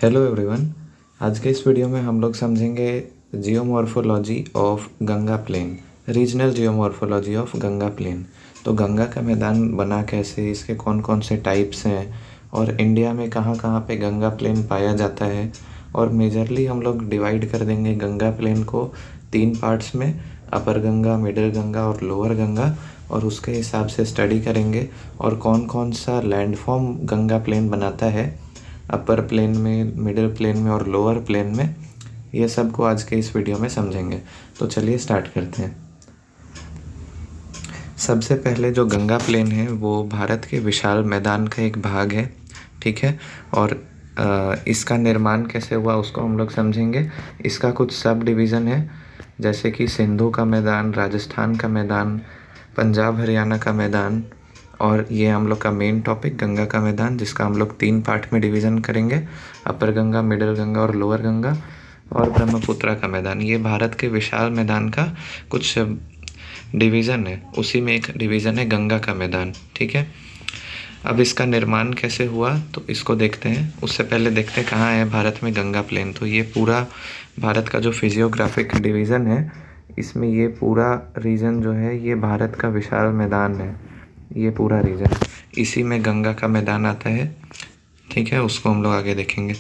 Hello everyone. आज के इस वीडियो में हम लोग समझेंगे geomorphology of Ganga plain, regional geomorphology of Ganga plain. तो गंगा का मैदान बना कैसे, इसके कौन कौन से टाइप्स हैं और इंडिया में कहाँ कहाँ पे गंगा प्लेन पाया जाता है। और मेजरली हम लोग डिवाइड कर देंगे गंगा प्लेन को 3 पार्ट्स में, अपर गंगा, मिडिल गंगा और लोअर गंगा, और उसके हिसाब से स्टडी करेंगे और कौन कौन सा लैंडफॉर्म गंगा प्लेन बनाता है अपर प्लेन में, मिडिल प्लेन में और लोअर प्लेन में। ये सब को आज के इस वीडियो में समझेंगे। तो चलिए स्टार्ट करते हैं। सबसे पहले जो गंगा प्लेन है वो भारत के विशाल मैदान का एक भाग है, ठीक है। और इसका निर्माण कैसे हुआ उसको हम लोग समझेंगे। इसका कुछ सब डिवीज़न है, जैसे कि सिंधु का मैदान, राजस्थान का मैदान, पंजाब हरियाणा का मैदान, और ये हम लोग का मेन टॉपिक गंगा का मैदान, जिसका हम लोग 3 पार्ट में डिवीज़न करेंगे, अपर गंगा, मिडिल गंगा और लोअर गंगा, और ब्रह्मपुत्रा का मैदान। ये भारत के विशाल मैदान का कुछ डिवीज़न है, उसी में एक डिवीज़न है गंगा का मैदान, ठीक है। अब इसका निर्माण कैसे हुआ तो इसको देखते हैं। उससे पहले देखते हैं कहाँ है भारत में गंगा प्लेन। तो ये पूरा भारत का जो फिजियोग्राफिक डिवीज़न है, इसमें ये पूरा रीजन जो है ये भारत का विशाल मैदान है। ये पूरा रीजन, इसी में गंगा का मैदान आता है, ठीक है। उसको हम लोग आगे देखेंगे।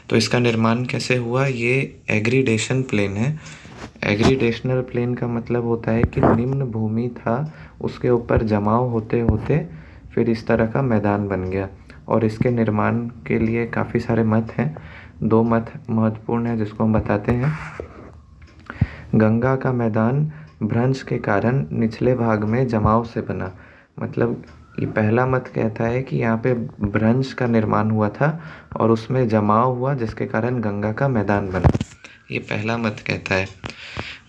तो इसका निर्माण कैसे हुआ, ये एग्रीडेशन प्लेन है। एग्रीडेशनल प्लेन का मतलब होता है कि निम्न भूमि था, उसके ऊपर जमाव होते होते फिर इस तरह का मैदान बन गया। और इसके निर्माण के लिए काफ़ी सारे मत हैं। 2 मत महत्वपूर्ण हैं जिसको हम बताते हैं। गंगा का मैदान भ्रंश के कारण निचले भाग में जमाव से बना। मतलब ये पहला मत कहता है कि यहाँ पे भ्रंश का निर्माण हुआ था और उसमें जमाव हुआ, जिसके कारण गंगा का मैदान बना। ये पहला मत कहता है।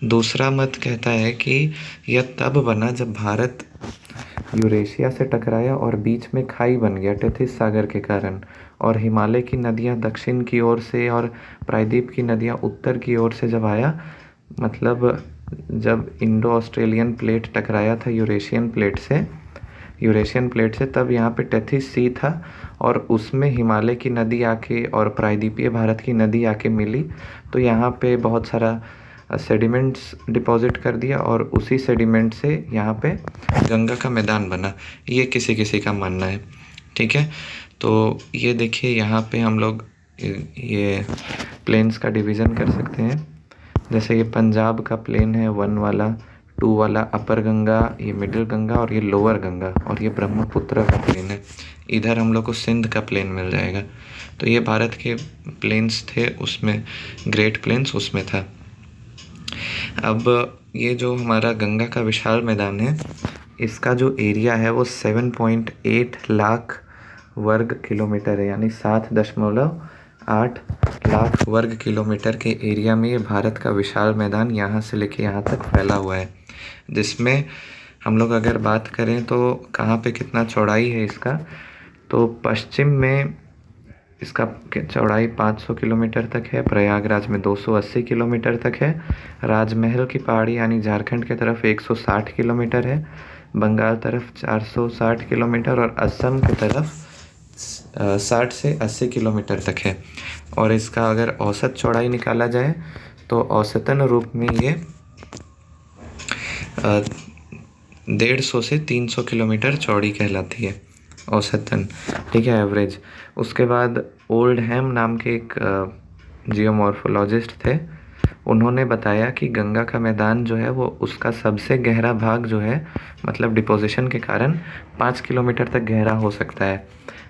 दूसरा मत कहता है कि यह तब बना जब भारत यूरेशिया से टकराया और बीच में खाई बन गया टेथिस सागर के कारण, और हिमालय की नदियाँ दक्षिण की ओर से और प्रायद्वीप की नदियाँ उत्तर की ओर से जब आया, मतलब जब इंडो ऑस्ट्रेलियन प्लेट टकराया था यूरेशियन प्लेट से, तब यहाँ पे टेथिस सी था और उसमें हिमालय की नदी आके और प्रायद्वीपीय भारत की नदी आके मिली। तो यहाँ पे बहुत सारा सेडिमेंट्स डिपॉजिट कर दिया और उसी सेडिमेंट से यहाँ पे गंगा का मैदान बना। ये किसी किसी का मानना है, ठीक है। तो ये देखिए यहाँ पे हम लोग ये प्लेन्स का डिवीज़न कर सकते हैं। जैसे ये पंजाब का प्लेन है 1 वाला, 2 वाला अपर गंगा, ये मिडिल गंगा और ये लोअर गंगा, और ये ब्रह्मपुत्र का प्लेन है। इधर हम लोग को सिंध का प्लेन मिल जाएगा। तो ये भारत के प्लेन्स थे, उसमें ग्रेट प्लेन्स उसमें था। अब ये जो हमारा गंगा का विशाल मैदान है, इसका जो एरिया है वो 7.8 लाख वर्ग किलोमीटर है, यानी 7.8 लाख वर्ग किलोमीटर के एरिया में ये भारत का विशाल मैदान यहाँ से लेके यहाँ तक फैला हुआ है। जिसमें हम लोग अगर बात करें तो कहाँ पे कितना चौड़ाई है इसका, तो पश्चिम में इसका चौड़ाई 500 किलोमीटर तक है, प्रयागराज में 280 किलोमीटर तक है, राजमहल की पहाड़ी यानी झारखंड की तरफ 160 किलोमीटर है, बंगाल तरफ 460 किलोमीटर और असम की तरफ 60 से 80 किलोमीटर तक है। और इसका अगर औसत चौड़ाई निकाला जाए तो औसतन रूप में ये 150 से 300 किलोमीटर चौड़ी कहलाती है औसतन, ठीक है, एवरेज। उसके बाद ओल्डहैम नाम के एक जियोमॉर्फोलॉजिस्ट थे, उन्होंने बताया कि गंगा का मैदान जो है वो उसका सबसे गहरा भाग जो है, मतलब डिपोजिशन के कारण 5 किलोमीटर तक गहरा हो सकता है।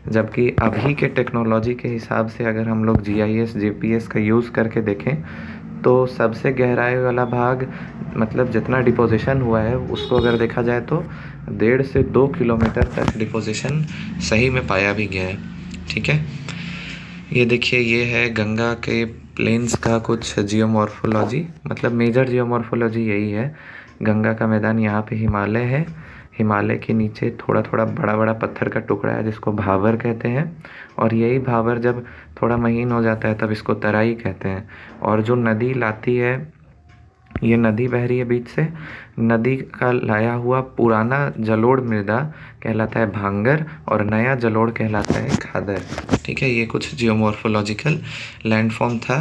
जबकि अभी के टेक्नोलॉजी के हिसाब से अगर हम लोग GIS GPS का यूज़ करके देखें तो सबसे गहराई वाला भाग, मतलब जितना डिपोजिशन हुआ है उसको अगर देखा जाए तो 1.5 से 2 किलोमीटर तक डिपोजिशन सही में पाया भी गया है, ठीक है। ये देखिए, ये है गंगा के प्लेन्स का कुछ जियोमॉर्फोलॉजी, मतलब मेजर जियोमॉर्फोलॉजी यही है। गंगा का मैदान, यहाँ पे हिमालय है, हिमालय के नीचे थोड़ा थोड़ा बड़ा बड़ा पत्थर का टुकड़ा है जिसको भावर कहते हैं, और यही भावर जब थोड़ा महीन हो जाता है तब इसको तराई कहते हैं। और जो नदी लाती है ये नदी बह रही है बीच से। नदी का लाया हुआ पुराना जलोढ़ मृदा कहलाता है भांगर और नया जलोढ़ कहलाता है खादर। ठीक है, ये कुछ जियोमॉर्फोलॉजिकल लैंडफॉर्म था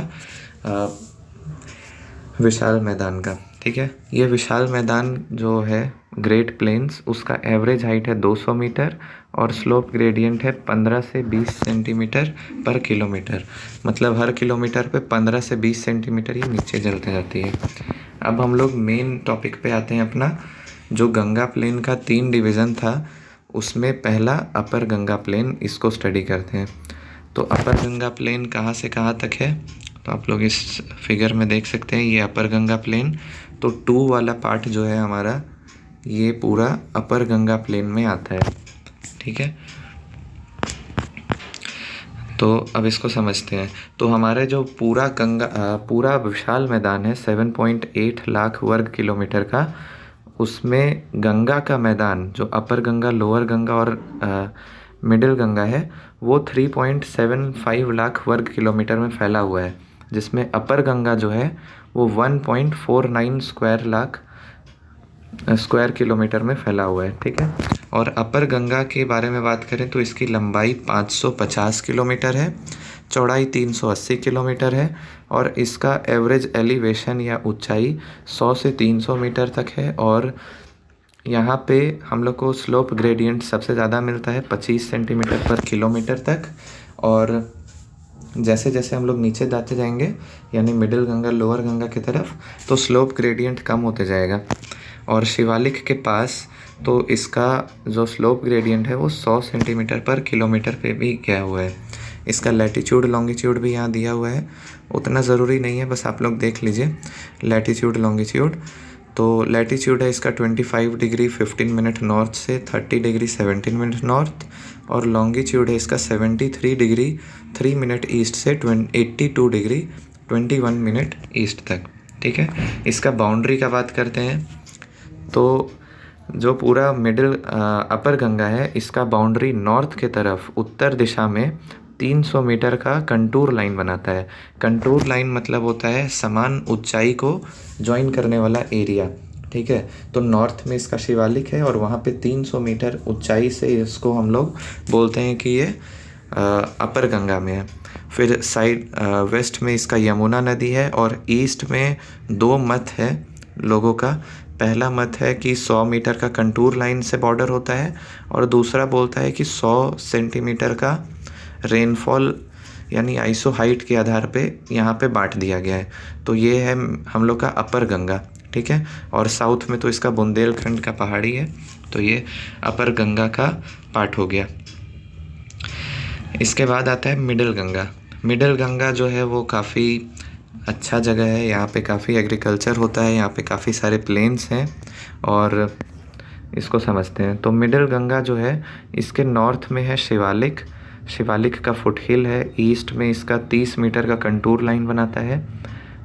विशाल मैदान का। ठीक है, ये विशाल मैदान जो है ग्रेट प्लेन्स, उसका एवरेज हाइट है 200 मीटर और स्लोप ग्रेडियंट है 15 से 20 सेंटीमीटर पर किलोमीटर। मतलब हर किलोमीटर पे 15 से 20 सेंटीमीटर ही नीचे चलते जाती है। अब हम लोग मेन टॉपिक पे आते हैं अपना। जो गंगा प्लेन का 3 डिवीज़न था, उसमें पहला अपर गंगा प्लेन, इसको स्टडी करते हैं। तो अपर गंगा प्लेन कहाँ से कहाँ तक है, तो आप लोग इस फिगर में देख सकते हैं, ये अपर गंगा प्लेन। तो 2 वाला पार्ट जो है हमारा, ये पूरा अपर गंगा प्लेन में आता है। ठीक है, तो अब इसको समझते हैं। तो हमारे जो पूरा विशाल मैदान है 7.8 लाख वर्ग किलोमीटर का, उसमें गंगा का मैदान जो अपर गंगा, लोअर गंगा और मिडिल गंगा है, वो 3.75 लाख वर्ग किलोमीटर में फैला हुआ है, जिसमें अपर गंगा जो है वो 1.49 स्क्वायर किलोमीटर में फैला हुआ है। ठीक है, और अपर गंगा के बारे में बात करें तो इसकी लंबाई 550 किलोमीटर है, चौड़ाई 380 किलोमीटर है और इसका एवरेज एलिवेशन या ऊंचाई 100 से 300 मीटर तक है। और यहाँ पे हम लोग को स्लोप ग्रेडियंट सबसे ज़्यादा मिलता है 25 सेंटीमीटर पर किलोमीटर तक। और जैसे जैसे हम लोग नीचे जाते जाएंगे, यानी मिडिल गंगा, लोअर गंगा की तरफ, तो स्लोप ग्रेडियंट कम होते जाएगा। और शिवालिक के पास तो इसका जो स्लोप ग्रेडियंट है वो 100 सेंटीमीटर पर किलोमीटर पे भी गया हुआ है। इसका लैटिट्यूड लॉन्गिट्यूड भी यहाँ दिया हुआ है, उतना ज़रूरी नहीं है, बस आप लोग देख लीजिए लैटिट्यूड लॉन्गिट्यूड। तो लैटिट्यूड है इसका 25 डिग्री 15 मिनट नॉर्थ से 30 डिग्री 17 मिनट नॉर्थ, और लॉन्गिट्यूड है इसका 73 डिग्री 3 मिनट ईस्ट से 82 डिग्री 21 मिनट ईस्ट तक। ठीक है, इसका बाउंड्री का बात करते हैं तो जो पूरा मिडिल अपर गंगा है, इसका बाउंड्री नॉर्थ के तरफ उत्तर दिशा में 300 मीटर का कंटूर लाइन बनाता है। कंटूर लाइन मतलब होता है समान ऊंचाई को ज्वाइन करने वाला एरिया। ठीक है, तो नॉर्थ में इसका शिवालिक है और वहाँ पे 300 मीटर ऊंचाई से इसको हम लोग बोलते हैं कि ये अपर गंगा में है। फिर साइड वेस्ट में इसका यमुना नदी है और ईस्ट में 2 मत है लोगों का। पहला मत है कि 100 मीटर का कंटूर लाइन से बॉर्डर होता है और दूसरा बोलता है कि 100 सेंटीमीटर का रेनफॉल यानी आइसो हाइट के आधार पे यहाँ पे बांट दिया गया है। तो ये है हम लोग का अपर गंगा। ठीक है, और साउथ में तो इसका बुंदेलखंड का पहाड़ी है, तो ये अपर गंगा का पार्ट हो गया। इसके बाद आता है मिडिल गंगा। मिडिल गंगा जो है वो काफ़ी अच्छा जगह है, यहाँ पे काफ़ी एग्रीकल्चर होता है, यहाँ पे काफ़ी सारे प्लेन्स हैं और इसको समझते हैं। तो मिडिल गंगा जो है, इसके नॉर्थ में है शिवालिक। शिवालिक का फुटहिल है, ईस्ट में इसका 30 मीटर का कंटूर लाइन बनाता है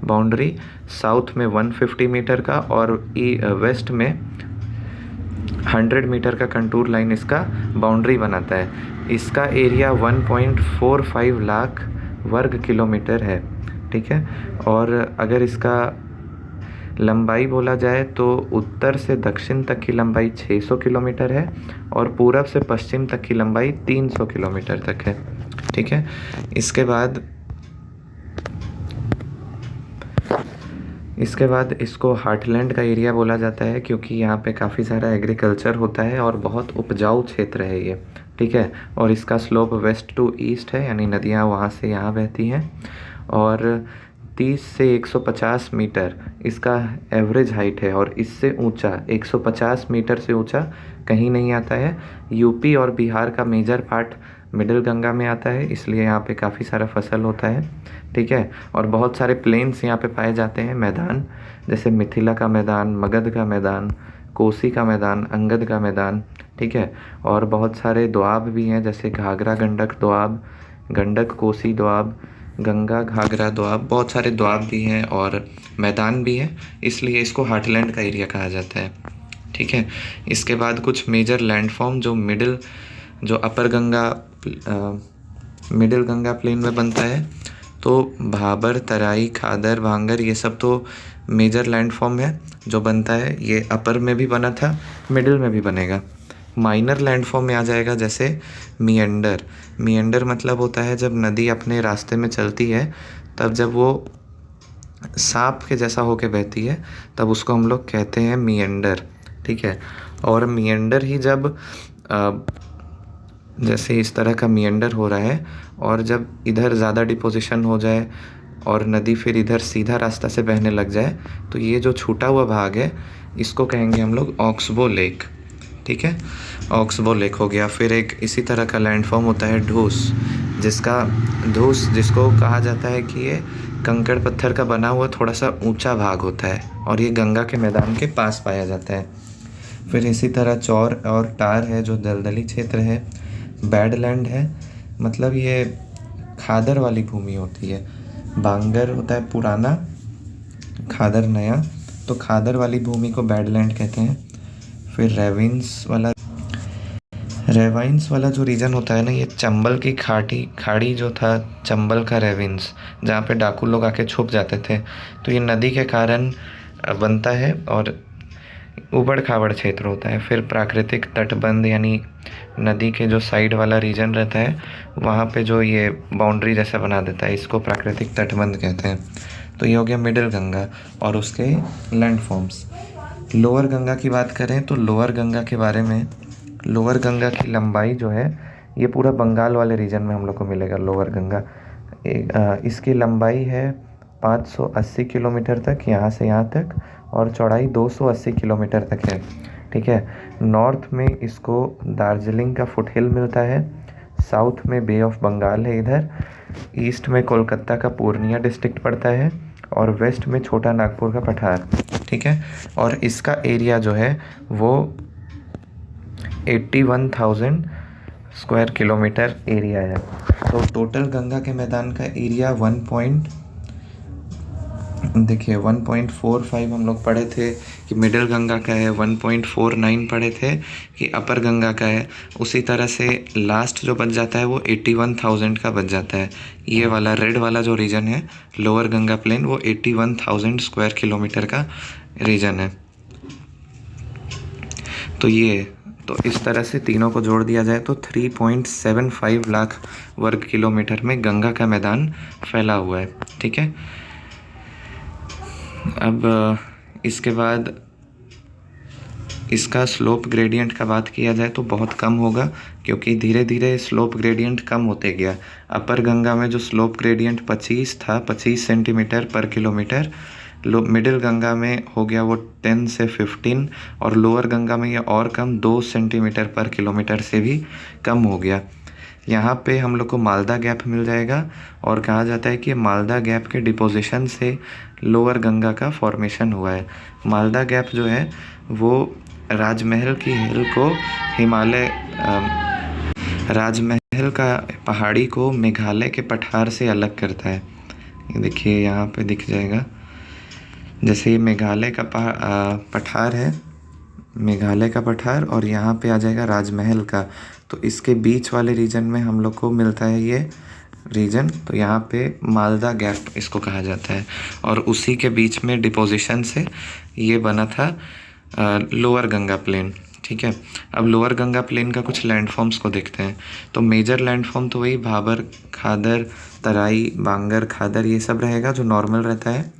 बाउंड्री, साउथ में 150 मीटर का और वेस्ट में 100 मीटर का कंटूर लाइन इसका बाउंड्री बनाता है। इसका एरिया 1.45 लाख वर्ग किलोमीटर है। ठीक है, और अगर इसका लंबाई बोला जाए तो उत्तर से दक्षिण तक की लंबाई 600 किलोमीटर है और पूरब से पश्चिम तक की लंबाई 300 किलोमीटर तक है। ठीक है, इसके बाद इसको हार्टलैंड का एरिया बोला जाता है, क्योंकि यहाँ पे काफ़ी सारा एग्रीकल्चर होता है और बहुत उपजाऊ क्षेत्र है ये। ठीक है, और इसका स्लोप वेस्ट टू ईस्ट है, यानी नदियाँ वहाँ से यहाँ बहती हैं और 30 से 150 मीटर इसका एवरेज हाइट है और इससे ऊंचा 150 मीटर से ऊंचा कहीं नहीं आता है। यूपी और बिहार का मेजर पार्ट मिडिल गंगा में आता है, इसलिए यहाँ पे काफ़ी सारा फसल होता है। ठीक है, और बहुत सारे प्लेन्स यहाँ पे पाए जाते हैं, मैदान, जैसे मिथिला का मैदान, मगध का मैदान, कोसी का मैदान, अंगद का मैदान। ठीक है, और बहुत सारे दोआब भी हैं, जैसे घाघरा गंडक दोआब, गंडक कोसी दोआब, गंगा घाघरा दोआब, बहुत सारे दोआब भी हैं और मैदान भी है, इसलिए इसको हार्टलैंड का एरिया कहा जाता है। ठीक है, इसके बाद कुछ मेजर लैंडफॉर्म जो अपर गंगा मिडिल गंगा प्लेन में बनता है, तो भाबर, तराई, खादर, भांगर ये सब तो मेजर लैंडफॉर्म है जो बनता है। ये अपर में भी बना था, मिडिल में भी बनेगा। माइनर लैंडफॉर्म में आ जाएगा जैसे मिएंडर। मिएंडर मतलब होता है जब नदी अपने रास्ते में चलती है, तब जब वो सांप के जैसा होके बहती है, तब उसको हम लोग कहते हैं मिएंडर। ठीक है। और मिएंडर ही जब जैसे इस तरह का मिएंडर हो रहा है और जब इधर ज़्यादा डिपोजिशन हो जाए और नदी फिर इधर सीधा रास्ता से बहने लग जाए, तो ये जो छूटा हुआ भाग है इसको कहेंगे हम लोग ऑक्सबो लेक। ठीक है, ऑक्सबो लेक हो गया। फिर एक इसी तरह का लैंडफॉर्म होता है ढूस, जिसको कहा जाता है कि ये कंकड़ पत्थर का बना हुआ थोड़ा सा ऊंचा भाग होता है और ये गंगा के मैदान के पास पाया जाता है। फिर इसी तरह चौर और टार है जो दलदली क्षेत्र है। बैडलैंड है, मतलब ये खादर वाली भूमि होती है। बांगर होता है पुराना, खादर नया, तो खादर वाली भूमि को बैडलैंड कहते हैं। फिर रेवाइंस वाला जो रीजन होता है ना, ये चंबल की खाड़ी जो था, चंबल का रेविंस, जहाँ पे डाकू लोग आके छुप जाते थे, तो ये नदी के कारण बनता है और उबड़ खाबड़ क्षेत्र होता है। फिर प्राकृतिक तटबंध, यानी नदी के जो साइड वाला रीजन रहता है वहाँ पे जो ये बाउंड्री जैसा बना देता है, इसको प्राकृतिक तटबंध कहते हैं। तो ये हो गया मिडिल गंगा और उसके लैंडफॉर्म्स। लोअर गंगा की बात करें तो लोअर गंगा के बारे में, लोअर गंगा की लंबाई जो है ये पूरा बंगाल वाले रीजन में हम लोग को मिलेगा। लोअर गंगा इसकी लंबाई है 580 किलोमीटर तक, यहाँ से यहाँ तक, और चौड़ाई 280 किलोमीटर तक है। ठीक है। नॉर्थ में इसको दार्जिलिंग का फुटहिल मिलता है, साउथ में बे ऑफ बंगाल है इधर, ईस्ट में कोलकाता का पूर्णिया डिस्ट्रिक्ट पड़ता है और वेस्ट में छोटा नागपुर का पठार। ठीक है। और इसका एरिया जो है वो 81,000 स्क्वायर किलोमीटर एरिया है। तो टोटल गंगा के मैदान का एरिया 1.45 हम लोग पढ़े थे कि मिडिल गंगा का है, 1.49 पढ़े थे कि अपर गंगा का है। उसी तरह से लास्ट जो बच जाता है वो 81,000 का बच जाता है। ये वाला रेड वाला जो रीजन है लोअर गंगा प्लेन, वो 81,000 स्क्वायर किलोमीटर का रीजन है। तो इस तरह से तीनों को जोड़ दिया जाए तो 3.75 लाख वर्ग किलोमीटर में गंगा का मैदान फैला हुआ है। ठीक है। अब इसके बाद इसका स्लोप ग्रेडियंट का बात किया जाए तो बहुत कम होगा, क्योंकि धीरे धीरे स्लोप ग्रेडियंट कम होते गया। अपर गंगा में जो स्लोप ग्रेडियंट 25 था, 25 सेंटीमीटर पर किलोमीटर, मिडिल गंगा में हो गया वो 10 से 15, और लोअर गंगा में ये और कम 2 सेंटीमीटर पर किलोमीटर से भी कम हो गया। यहाँ पे हम लोग को मालदा गैप मिल जाएगा और कहा जाता है कि मालदा गैप के डिपोजिशन से लोअर गंगा का फॉर्मेशन हुआ है। मालदा गैप जो है वो राजमहल की हिल को राजमहल का पहाड़ी को मेघालय के पठार से अलग करता है। ये देखिए यहाँ पे दिख जाएगा, जैसे ये मेघालय का पठार है, मेघालय का पठार, और यहाँ पे आ जाएगा राजमहल का, तो इसके बीच वाले रीजन में हम लोग को मिलता है ये रीजन। तो यहाँ पे मालदा गैप इसको कहा जाता है, और उसी के बीच में डिपोजिशन से ये बना था लोअर गंगा प्लेन। ठीक है। अब लोअर गंगा प्लेन का कुछ लैंडफॉर्म्स को देखते हैं। तो मेजर लैंडफॉर्म तो वही भाबर, खादर, तराई, बांगर, खादर, ये सब रहेगा जो नॉर्मल रहता है।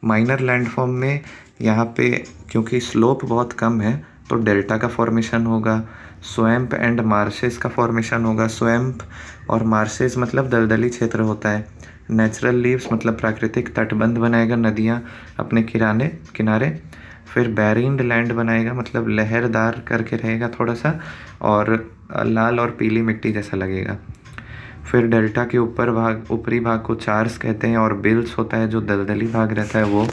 माइनर लैंडफॉर्म में यहाँ पे क्योंकि स्लोप बहुत कम है तो डेल्टा का फॉर्मेशन होगा, स्वैम्प एंड मार्शेस का फॉर्मेशन होगा। स्वैम्प और मार्शेस मतलब दलदली क्षेत्र होता है। नेचुरल लीव्स मतलब प्राकृतिक तटबंध बनाएगा नदियाँ अपने किनारे। फिर बैरिंड लैंड बनाएगा, मतलब लहरदार करके रहेगा थोड़ा सा, और लाल और पीली मिट्टी जैसा लगेगा। फिर डेल्टा के ऊपरी भाग को चार्स कहते हैं, और बिल्स होता है जो दलदली भाग रहता है वो।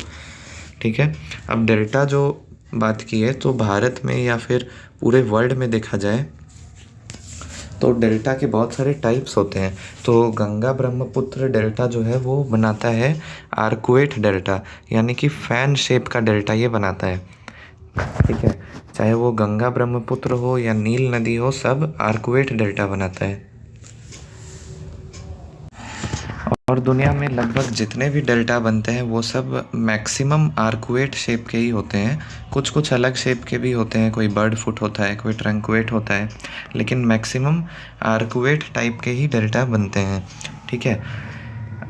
ठीक है। अब डेल्टा जो बात की है तो भारत में या फिर पूरे वर्ल्ड में देखा जाए तो डेल्टा के बहुत सारे टाइप्स होते हैं। तो गंगा ब्रह्मपुत्र डेल्टा जो है वो बनाता है आर्कुएट डेल्टा, यानी कि फैन शेप का डेल्टा ये बनाता है। ठीक है। चाहे वो गंगा ब्रह्मपुत्र हो या नील नदी हो, सब आर्कुएट डेल्टा बनाता है। और दुनिया में लगभग जितने भी डेल्टा बनते हैं वो सब मैक्सिमम आर्कुएट शेप के ही होते हैं। कुछ कुछ अलग शेप के भी होते हैं, कोई बर्ड फुट होता है, कोई ट्रंकुएट होता है, लेकिन मैक्सिमम आर्कुएट टाइप के ही डेल्टा बनते हैं। ठीक है।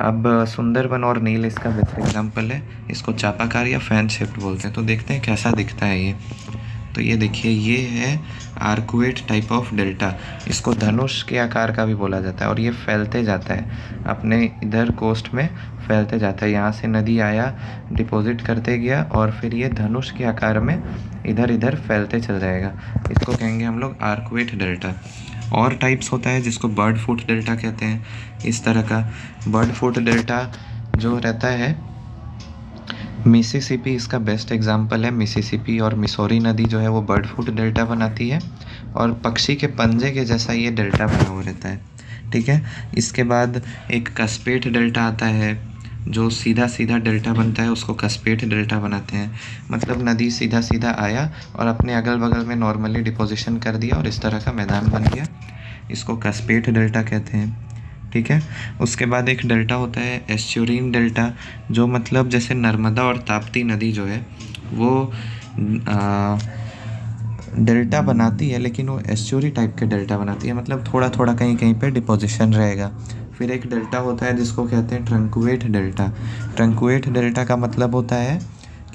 अब सुंदरबन और नील इसका बेस्ट एग्जाम्पल है। इसको चापाकार या फैन शेप्ड बोलते हैं। तो देखते हैं कैसा दिखता है ये। तो ये देखिए, ये है आर्कुएट टाइप ऑफ डेल्टा। इसको धनुष के आकार का भी बोला जाता है और ये फैलते जाता है अपने इधर कोस्ट में, फैलते जाता है। यहाँ से नदी आया, डिपॉजिट करते गया और फिर ये धनुष के आकार में इधर इधर फैलते चल जाएगा। इसको कहेंगे हम लोग आर्कुएट डेल्टा। और टाइप्स होता है जिसको बर्ड फुट डेल्टा कहते हैं। इस तरह का बर्ड फुट डेल्टा जो रहता है, मिसिसिपी इसका बेस्ट एग्जाम्पल है। मिसिसिपी और मिसौरी नदी जो है वो बर्ड फुट डेल्टा बनाती है और पक्षी के पंजे के जैसा ये डेल्टा बना हुआ रहता है। ठीक है। इसके बाद एक कस्पेट डेल्टा आता है, जो सीधा सीधा डेल्टा बनता है, उसको कस्पेट डेल्टा बनाते हैं। मतलब नदी सीधा सीधा आया और अपने अगल बगल में नॉर्मली डिपोजिशन कर दिया और इस तरह का मैदान बन गया। इसको कस्पेट डेल्टा कहते हैं। ठीक है। उसके बाद एक डेल्टा होता है एस्चुरिन डेल्टा, जो मतलब जैसे नर्मदा और ताप्ती नदी जो है वो डेल्टा बनाती है, लेकिन वो एस्चुरी टाइप के डेल्टा बनाती है, मतलब थोड़ा थोड़ा कहीं कहीं पे डिपोजिशन रहेगा। फिर एक डेल्टा होता है जिसको कहते हैं ट्रंकुएट डेल्टा। ट्रंकुएट डेल्टा का मतलब होता है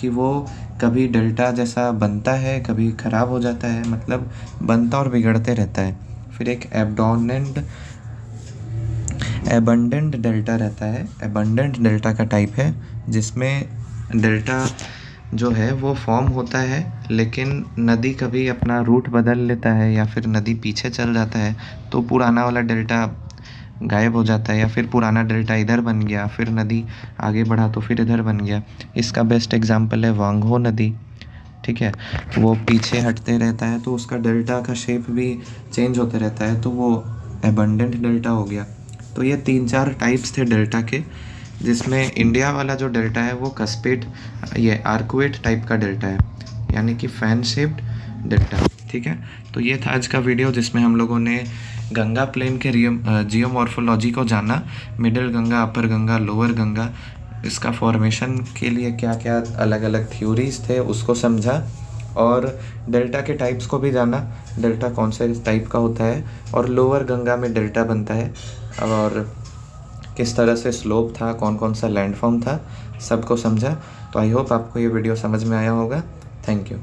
कि वो कभी डेल्टा जैसा बनता है, कभी ख़राब हो जाता है, मतलब बनता और बिगड़ते रहता है। फिर एक एबंडेंट डेल्टा रहता है। एबंडेंट डेल्टा का टाइप है जिसमें डेल्टा जो है वो फॉर्म होता है, लेकिन नदी कभी अपना रूट बदल लेता है या फिर नदी पीछे चल जाता है तो पुराना वाला डेल्टा गायब हो जाता है, या फिर पुराना डेल्टा इधर बन गया, फिर नदी आगे बढ़ा तो फिर इधर बन गया। इसका बेस्ट एग्जाम्पल है वांगहो नदी। ठीक है। वो पीछे हटते रहता है तो उसका डेल्टा का शेप भी चेंज होते रहता है, तो वो एबंडेंट डेल्टा हो गया। तो ये 3-4 टाइप्स थे डेल्टा के, जिसमें इंडिया वाला जो डेल्टा है वो कस्पेट, ये आर्कुएट टाइप का डेल्टा है, यानी कि फैन शेप्ड डेल्टा। ठीक है। तो ये था आज का वीडियो जिसमें हम लोगों ने गंगा प्लेन के जियोमॉर्फोलॉजी को जाना। मिडिल गंगा, अपर गंगा, लोअर गंगा, इसका फॉर्मेशन के लिए क्या क्या अलग अलग थ्योरीज थे उसको समझा, और डेल्टा के टाइप्स को भी जाना, डेल्टा कौन से टाइप का होता है, और लोअर गंगा में डेल्टा बनता है, और किस तरह से स्लोप था, कौन कौन सा लैंडफॉर्म था, सबको समझा। तो आई होप आपको ये वीडियो समझ में आया होगा। Thank you.